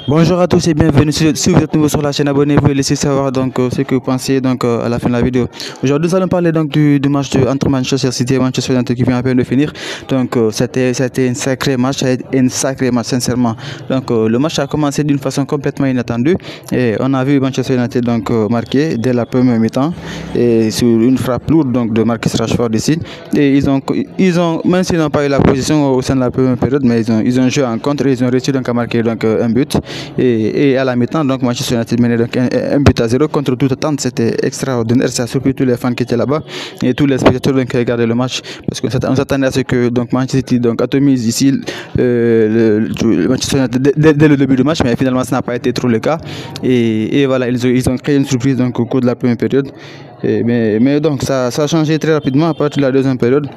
Bonjour à tous et bienvenue. Si vous êtes nouveau sur la chaîne, abonnez-vous et laissez savoir donc ce que vous pensez donc à la fin de la vidéo. Aujourd'hui, nous allons parler donc du match entre Manchester City et Manchester United qui vient à peine de finir. Donc c'était un sacré match, sincèrement. Donc le match a commencé d'une façon complètement inattendue et on a vu Manchester United donc marquer dès la première mi-temps et sur une frappe lourde donc de Marcus Rashford ici. Et ils ont même s'ils n'ont pas eu la position au sein de la première période, mais ils ont joué en contre et ils ont réussi donc à marquer donc un but. Et à la mi-temps, donc Manchester United menait donc un but à 0 contre toute attente. C'était extraordinaire. Ça a surpris tous les fans qui étaient là-bas et tous les spectateurs donc, qui regardaient le match. Parce qu'on s'attendait à ce que donc, Manchester City donc, atomise ici le Manchester United dès le début du match, mais finalement, ça n'a pas été trop le cas. Et voilà, ils ont créé une surprise donc, au cours de la première période. Mais donc ça a changé très rapidement à partir de la deuxième période.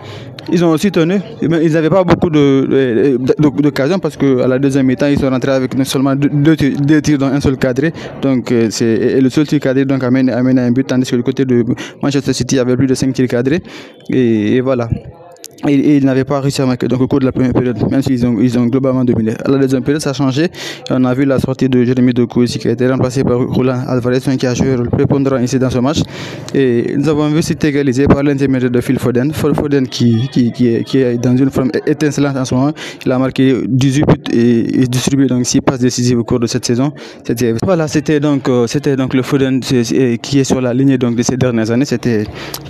Ils ont aussi tenu, ils n'avaient pas beaucoup d'occasions parce qu'à la deuxième mi-temps, ils sont rentrés avec seulement deux tirs dans un seul cadré. Donc et le seul tir cadré donc, a mené à un but, tandis que du côté de Manchester City, il y avait plus de 5 tirs cadrés. Et voilà. Et ils n'avaient pas réussi à marquer donc, au cours de la première période, même s'ils ont globalement dominé. À la deuxième période, ça a changé. Et on a vu la sortie de Jérémy Doku qui a été remplacé par Julian Alvarez, qui a joué un rôle prépondérant ici dans ce match. Et nous avons vu City égalisé par l'intermédiaire de Phil Foden. Foden qui est dans une forme étincelante en ce moment. Il a marqué 18 buts et distribué donc 6 passes décisives au cours de cette saison. C'était donc le Foden qui est sur la ligne donc, de ces dernières années.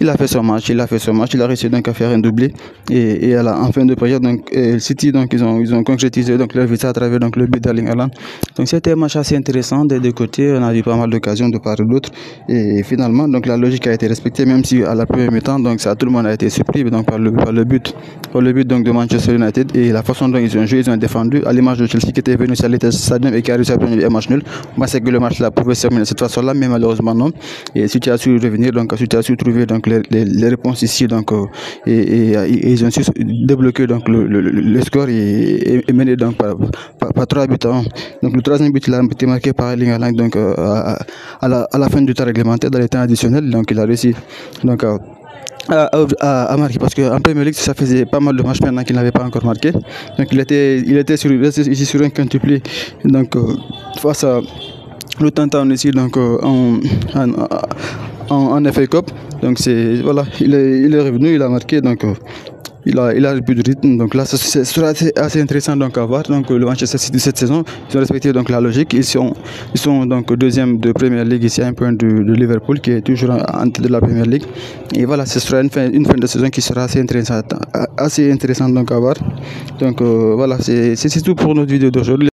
Il a fait son match, il a réussi donc à faire un doublé. Et en fin de période, donc City donc ils ont concrétisé donc leur victoire à travers donc le but d'Erling Haaland. Donc c'était un match assez intéressant des deux côtés. On a eu pas mal d'occasions de part et d'autre. Et finalement donc la logique a été respectée, même si à la première mi-temps donc tout le monde a été surpris donc par le but donc de Manchester United et la façon dont ils ont joué, ils ont défendu à l'image de Chelsea qui était venu sur l'Etihad Stadium et qui a réussi à prendre un match nul. Moi c'est que le match là pouvait se terminer cette façon-là, mais malheureusement non. Et City a su revenir donc City a su trouver donc les réponses ici donc et ils ont su débloquer donc le score et mener donc par 3 buts à 1. Donc le troisième but il a été marqué par Erling Haaland donc à la fin du temps réglementaire dans les temps additionnels. Donc il a réussi donc à marquer parce qu'en Premier League ça faisait pas mal de matchs maintenant qu'il n'avait pas encore marqué. Donc il était ici sur un quintuplé donc face à Luton ici donc en FA Cup. Donc voilà, il est revenu, il a marqué donc il a plus de rythme, donc là ce sera assez intéressant donc à voir. Donc le Manchester City cette saison, ils ont respecté donc la logique, ils sont donc deuxième de Premier League ici à un point de Liverpool qui est toujours en tête de la Premier League. Et voilà, ce sera une fin de saison qui sera assez intéressante donc à voir. Donc voilà, c'est tout pour notre vidéo d'aujourd'hui.